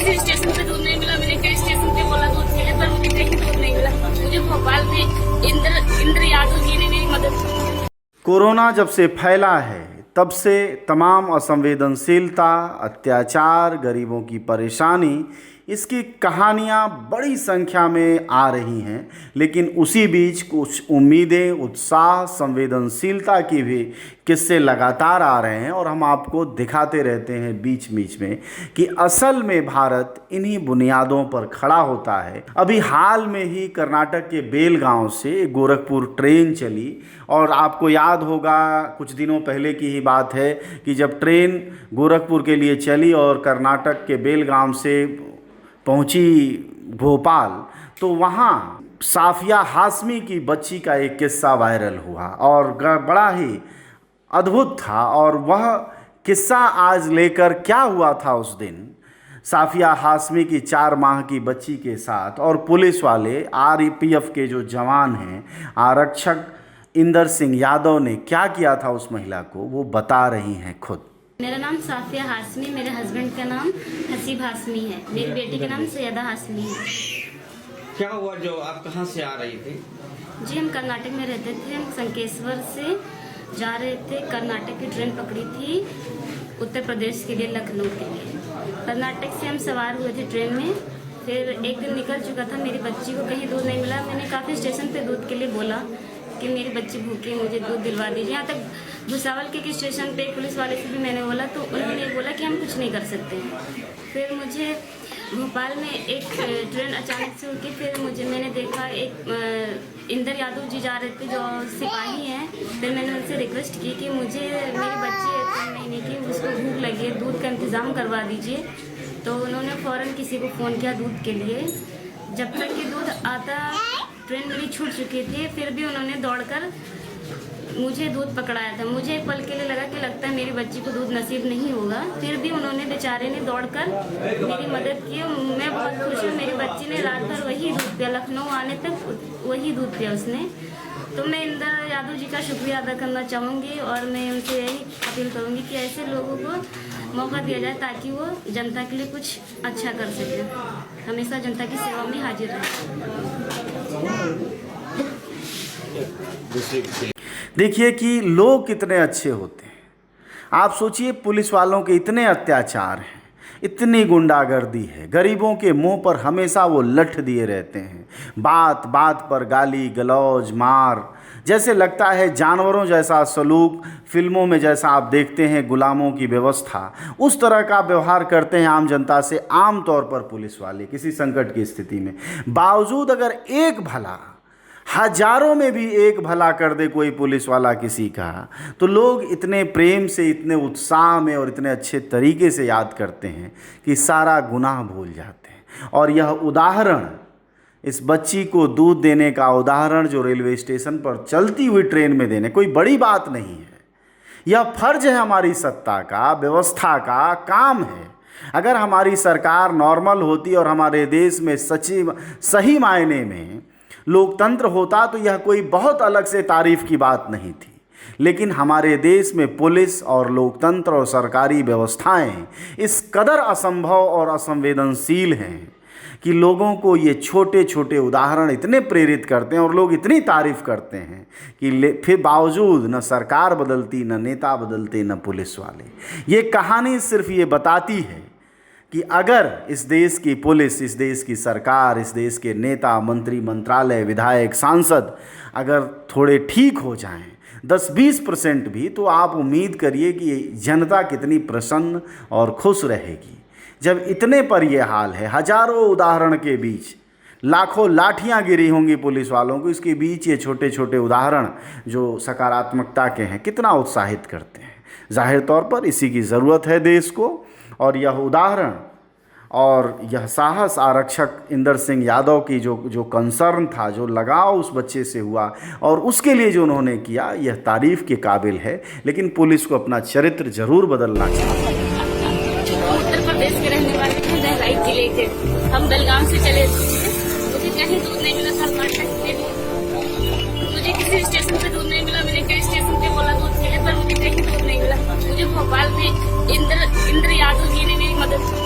किसी स्टेशन पे दूध नहीं मिला, मैंने कई स्टेशन पे बोला दूध के लिए, पर मुझे कहीं दूध नहीं मिला। मुझे भोपाल में इंद्र यादव जी ने मेरी मदद की। कोरोना जब से फैला है तब से तमाम असंवेदनशीलता, अत्याचार, गरीबों की परेशानी, इसकी कहानियाँ बड़ी संख्या में आ रही हैं। लेकिन उसी बीच कुछ उम्मीदें, उत्साह, संवेदनशीलता की भी किस्से लगातार आ रहे हैं और हम आपको दिखाते रहते हैं बीच बीच में कि असल में भारत इन्हीं बुनियादों पर खड़ा होता है। अभी हाल में ही कर्नाटक के बेलगांव से गोरखपुर ट्रेन चली और आपको याद होगा कुछ दिनों पहले की ही बात है कि जब ट्रेन गोरखपुर के लिए चली और कर्नाटक के बेलगांव से पहुंची भोपाल, तो वहाँ साफिया हाशमी की बच्ची का एक किस्सा वायरल हुआ और बड़ा ही अद्भुत था। और वह किस्सा आज लेकर क्या हुआ था उस दिन साफिया हाशमी की 4 माह की बच्ची के साथ, और पुलिस वाले आरपीएफ के जो जवान हैं, आरक्षक इंदर सिंह यादव ने क्या किया था उस महिला को, वो बता रही हैं खुद। मेरा नाम साफिया हाशमी, मेरे हस्बैंड का नाम हसीब हाशमी है, मेरी बेटी का नाम सैयदा हाशमी है। क्या हुआ, जो आप कहाँ से आ रही थी? जी हम कर्नाटक में रहते थे। हम संकेश्वर से जा रहे थे, कर्नाटक की ट्रेन पकड़ी थी उत्तर प्रदेश के लिए, लखनऊ के लिए। कर्नाटक से हम सवार हुए थे ट्रेन में। फिर एक दिन निकल चुका था, मेरी बच्ची को कहीं दूध नहीं मिला। मैंने काफ़ी स्टेशन पे दूध के लिए बोला कि मेरी बच्ची भूखी, मुझे दूध दिलवा दीजिए। यहाँ तक भुसावल के स्टेशन पे पुलिस वाले से भी मैंने बोला, तो उन्होंने बोला कि हम कुछ नहीं कर सकते हैं। फिर मुझे भोपाल में एक ट्रेन अचानक से रुकी। फिर मैंने देखा एक इंदर यादव जी जा रहे थे जो सिपाही हैं। फिर मैंने उनसे रिक्वेस्ट की कि मुझे मेरी बच्ची 3 महीने की, उसको भूख लगी है, दूध का इंतज़ाम करवा दीजिए। तो उन्होंने फ़ौरन किसी को फ़ोन किया दूध के लिए। जब तक कि दूध आता, ट्रेन मेरी छूट चुकी थी, फिर भी उन्होंने दौड़कर मुझे दूध पकड़ाया था। मुझे एक पल के लिए लगा कि लगता है मेरी बच्ची को दूध नसीब नहीं होगा। फिर भी उन्होंने, बेचारे ने दौड़कर मेरी मदद की। मैं बहुत खुश हूँ। मेरी बच्ची ने रात भर वही दूध पिया, लखनऊ आने तक वही दूध पिया उसने। तो मैं इंदर यादव जी का शुक्रिया अदा करना चाहूँगी और मैं उनसे यही अपील करूँगी कि ऐसे लोगों को मौका दिया जाए ताकि वो जनता के लिए कुछ अच्छा कर सके, हमेशा जनता की सेवा में हाजिर रहे। देखिए कि लोग कितने अच्छे होते हैं। आप सोचिए, पुलिस वालों के इतने अत्याचार हैं, इतनी गुंडागर्दी है, गरीबों के मुंह पर हमेशा वो लठ दिए रहते हैं, बात बात पर गाली गलौज, मार, जैसे लगता है जानवरों जैसा सलूक, फिल्मों में जैसा आप देखते हैं गुलामों की व्यवस्था, उस तरह का व्यवहार करते हैं आम जनता से आम तौर पर पुलिस वाले किसी संकट की स्थिति में। बावजूद अगर एक भला, हजारों में भी एक भला कर दे कोई पुलिस वाला किसी का, तो लोग इतने प्रेम से, इतने उत्साह में और इतने अच्छे तरीके से याद करते हैं कि सारा गुनाह भूल जाते हैं। और यह उदाहरण, इस बच्ची को दूध देने का उदाहरण जो रेलवे स्टेशन पर चलती हुई ट्रेन में देने, कोई बड़ी बात नहीं है। यह फर्ज है हमारी सत्ता का, व्यवस्था का काम है। अगर हमारी सरकार नॉर्मल होती और हमारे देश में सही मायने में लोकतंत्र होता तो यह कोई बहुत अलग से तारीफ की बात नहीं थी। लेकिन हमारे देश में पुलिस और लोकतंत्र और सरकारी व्यवस्थाएं इस कदर असंभव और असंवेदनशील हैं कि लोगों को ये छोटे छोटे उदाहरण इतने प्रेरित करते हैं और लोग इतनी तारीफ करते हैं कि फिर बावजूद न सरकार बदलती, न नेता बदलते, न पुलिस वाले। ये कहानी सिर्फ ये बताती है कि अगर इस देश की पुलिस, इस देश की सरकार, इस देश के नेता, मंत्री, मंत्रालय, विधायक, सांसद अगर थोड़े ठीक हो जाएं, 10-20% भी, तो आप उम्मीद करिए कि जनता कितनी प्रसन्न और खुश रहेगी। जब इतने पर यह हाल है, हजारों उदाहरण के बीच लाखों लाठियां गिरी होंगी पुलिस वालों को, इसके बीच ये छोटे छोटे उदाहरण जो सकारात्मकता के हैं कितना उत्साहित करते हैं। जाहिर तौर पर इसी की ज़रूरत है देश को। और यह उदाहरण और यह साहस आरक्षक इंदर सिंह यादव की जो कंसर्न था, जो लगाव उस बच्चे से हुआ और उसके लिए जो उन्होंने किया, यह तारीफ़ के काबिल है। लेकिन पुलिस को अपना चरित्र जरूर बदलना चाहिए। उत्तर प्रदेश के रहने वाले थे, बहराइच जिले के। हम बेलगाम से चले थे, मुझे कहीं दूध नहीं मिला कर्नाटक के लिए। मुझे किसी स्टेशन पे दूध नहीं मिला, मैंने कई स्टेशन पे बोला दूध के लिए, पर मुझे कहीं दूध नहीं मिला। मुझे भोपाल में इंद्र यादव जी ने मेरी मदद की।